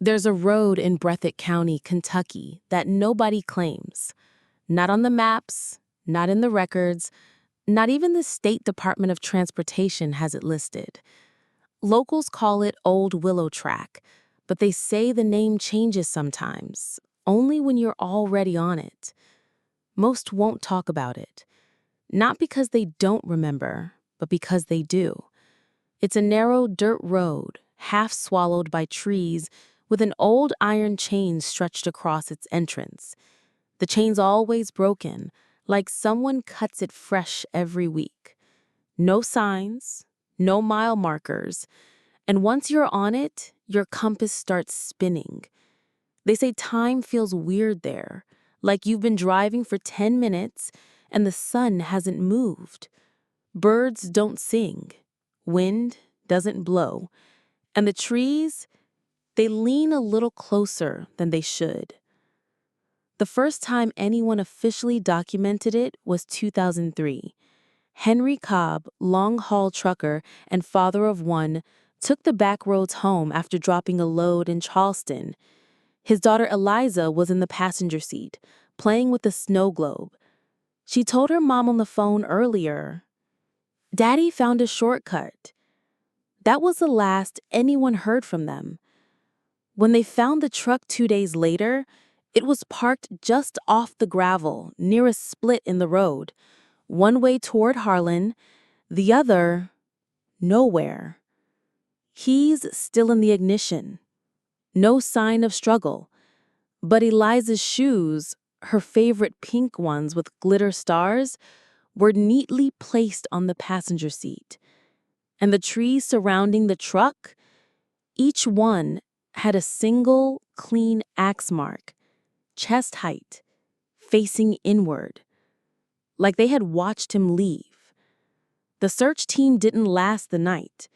There's a road in Breathitt County, Kentucky, that nobody claims. Not on the maps, not in the records, not even the State Department of Transportation has it listed. Locals call it Old Willow Track, but they say the name changes sometimes, only when you're already on it. Most won't talk about it. Not because they don't remember, but because they do. It's a narrow dirt road, half swallowed by trees, with an old iron chain stretched across its entrance. The chain's always broken, like someone cuts it fresh every week. No signs, no mile markers, and once you're on it, your compass starts spinning. They say time feels weird there, like you've been driving for 10 minutes and the sun hasn't moved. Birds don't sing, wind doesn't blow, and the trees, they lean a little closer than they should. The first time anyone officially documented it was 2003. Henry Cobb, long-haul trucker and father of one, took the back roads home after dropping a load in Charleston. His daughter Eliza was in the passenger seat, playing with a snow globe. She told her mom on the phone earlier, "Daddy found a shortcut." That was the last anyone heard from them. When they found the truck 2 days later, it was parked just off the gravel, near a split in the road. One way toward Harlan, the other, nowhere. Keys still in the ignition. No sign of struggle. But Eliza's shoes, her favorite pink ones with glitter stars, were neatly placed on the passenger seat. And the trees surrounding the truck, each one had a single, clean axe mark, chest height, facing inward, like they had watched him leave. The search team didn't last the night.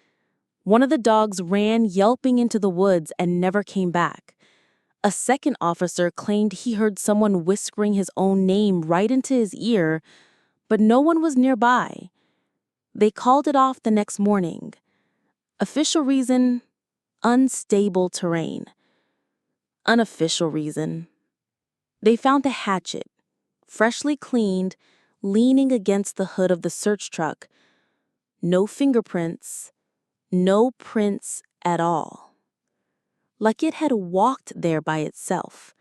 One of the dogs ran yelping into the woods and never came back. A second officer claimed he heard someone whispering his own name right into his ear, but no one was nearby. They called it off the next morning. Official reason: unstable terrain. Unofficial reason: they found the hatchet, freshly cleaned, leaning against the hood of the search truck. No fingerprints, no prints at all. Like it had walked there by itself.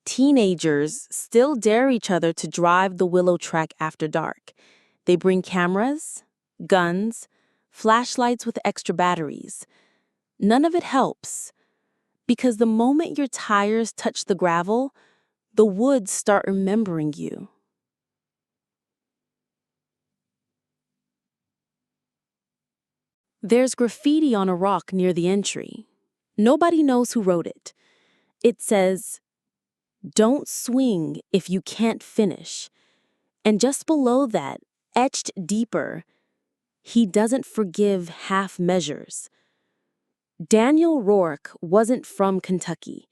Teenagers still dare each other to drive the Willow Track after dark. They bring cameras, guns, flashlights with extra batteries. None of it helps, because the moment your tires touch the gravel, the woods start remembering you. There's graffiti on a rock near the entry. Nobody knows who wrote it. It says, "Don't swing if you can't finish." And just below that, etched deeper, "He doesn't forgive half measures." Daniel Rourke wasn't from Kentucky.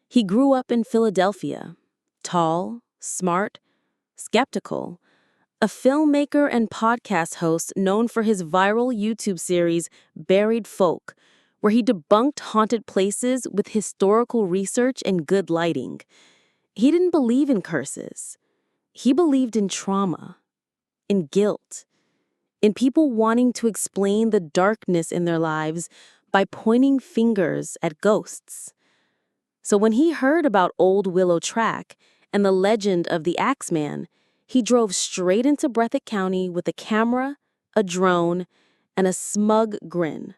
He grew up in Philadelphia. Tall, smart, skeptical. A filmmaker and podcast host known for his viral YouTube series, Buried Folk, where he debunked haunted places with historical research and good lighting. He didn't believe in curses. He believed in trauma, in guilt, in people wanting to explain the darkness in their lives by pointing fingers at ghosts. So when he heard about Old Willow Track and the legend of the Axeman, he drove straight into Breathitt County with a camera, a drone, and a smug grin.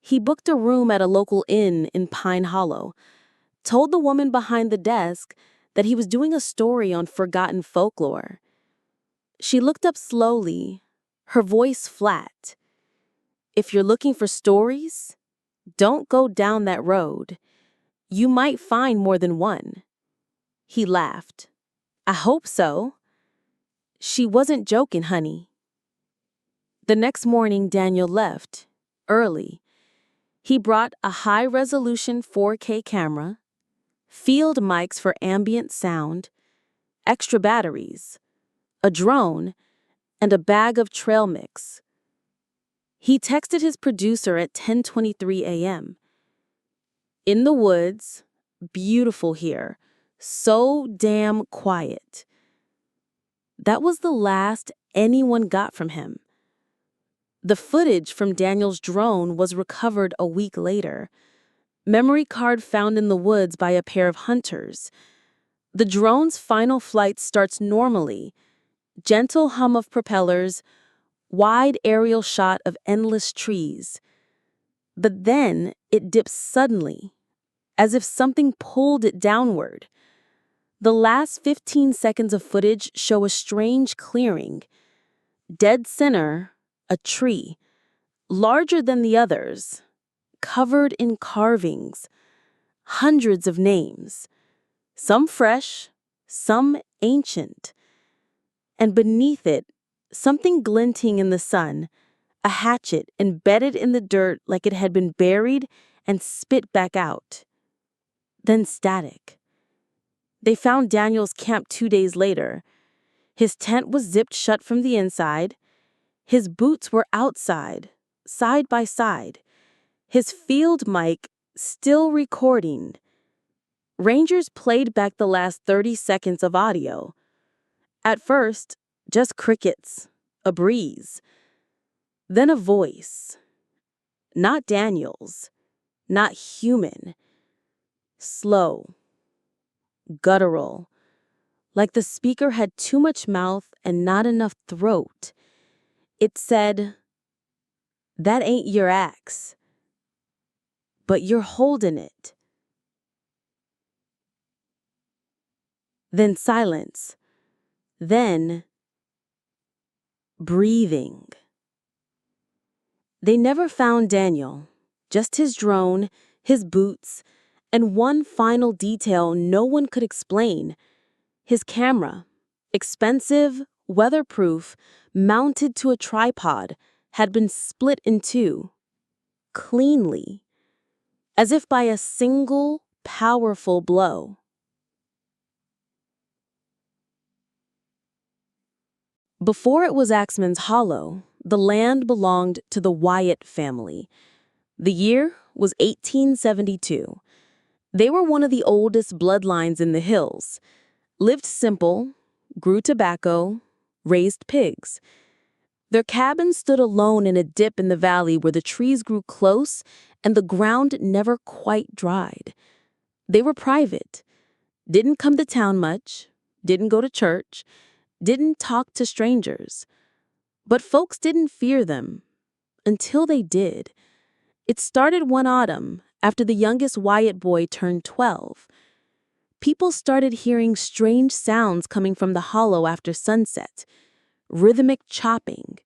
He booked a room at a local inn in Pine Hollow, told the woman behind the desk that he was doing a story on forgotten folklore. She looked up slowly, her voice flat. "If you're looking for stories, don't go down that road. You might find more than one." He laughed. "I hope so." She wasn't joking, honey. The next morning, Daniel left, early. He brought a high-resolution 4K camera, field mics for ambient sound, extra batteries, a drone, and a bag of trail mix. He texted his producer at 10:23 a.m. In the woods, beautiful here, so damn quiet. That was the last anyone got from him. The footage from Daniel's drone was recovered a week later. Memory card found in the woods by a pair of hunters. The drone's final flight starts normally. Gentle hum of propellers, wide aerial shot of endless trees. But then it dips suddenly, as if something pulled it downward. The last 15 seconds of footage show a strange clearing. Dead center, a tree, larger than the others, covered in carvings, hundreds of names, some fresh, some ancient. And beneath it, something glinting in the sun, a hatchet embedded in the dirt like it had been buried and spit back out. Then static. They found Daniel's camp 2 days later. His tent was zipped shut from the inside. His boots were outside, side by side. His field mic still recording. Rangers played back the last 30 seconds of audio. At first, just crickets, a breeze. Then a voice. Not Daniel's, not human. Slow, guttural, like the speaker had too much mouth and not enough throat. It said, "That ain't your axe, but you're holding it." Then silence. Then breathing. They never found Daniel, just his drone, his boots, and one final detail no one could explain. His camera, expensive, weatherproof, mounted to a tripod, had been split in two, cleanly, as if by a single, powerful blow. Before it was Axeman's Hollow, the land belonged to the Wyatt family. The year was 1872. They were one of the oldest bloodlines in the hills, lived simple, grew tobacco, raised pigs. Their cabin stood alone in a dip in the valley where the trees grew close and the ground never quite dried. They were private, didn't come to town much, didn't go to church, didn't talk to strangers. But folks didn't fear them until they did. It started one autumn after the youngest Wyatt boy turned 12. People started hearing strange sounds coming from the hollow after sunset, rhythmic chopping,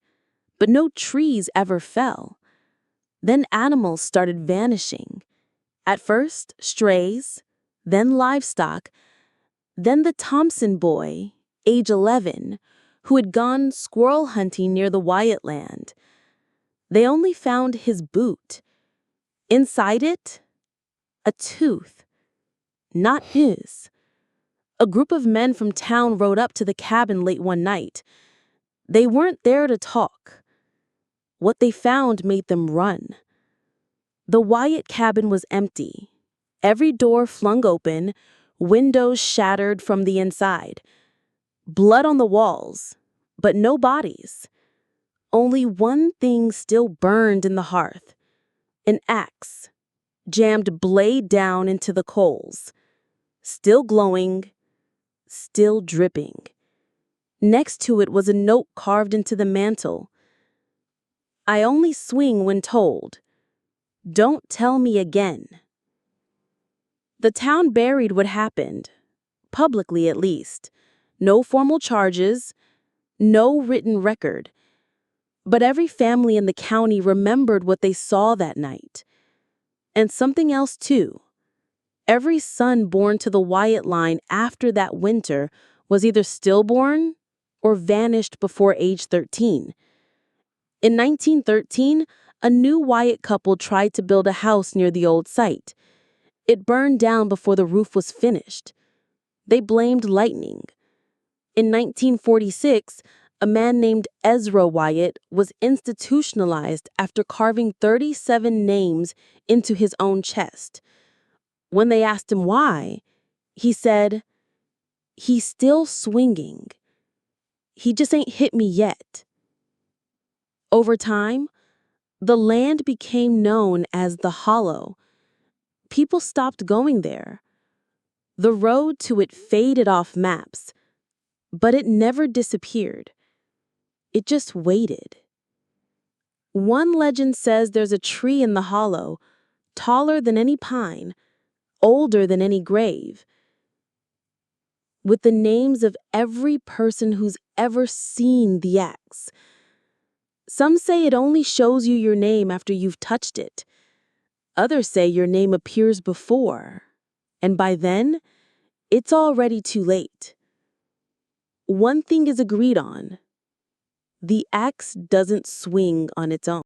but no trees ever fell. Then animals started vanishing. At first, strays, then livestock, then the Thompson boy, age 11, who had gone squirrel hunting near the Wyatt land. They only found his boot. Inside it, a tooth. Not his. A group of men from town rode up to the cabin late one night. They weren't there to talk. What they found made them run. The Wyatt cabin was empty. Every door flung open, windows shattered from the inside. Blood on the walls, but no bodies. Only one thing still burned in the hearth. An axe, jammed blade down into the coals. Still glowing, still dripping. Next to it was a note carved into the mantel. "I only swing when told. Don't tell me again." The town buried what happened, publicly at least. No formal charges, no written record. But every family in the county remembered what they saw that night. And something else, too. Every son born to the Wyatt line after that winter was either stillborn or vanished before age 13. In 1913, a new Wyatt couple tried to build a house near the old site. It burned down before the roof was finished. They blamed lightning. In 1946, a man named Ezra Wyatt was institutionalized after carving 37 names into his own chest. When they asked him why, he said, "He's still swinging. He just ain't hit me yet." Over time, the land became known as the Hollow. People stopped going there. The road to it faded off maps, but it never disappeared. It just waited. One legend says there's a tree in the hollow, taller than any pine, older than any grave, with the names of every person who's ever seen the axe. Some say it only shows you your name after you've touched it. Others say your name appears before, and by then, it's already too late. One thing is agreed on: the axe doesn't swing on its own.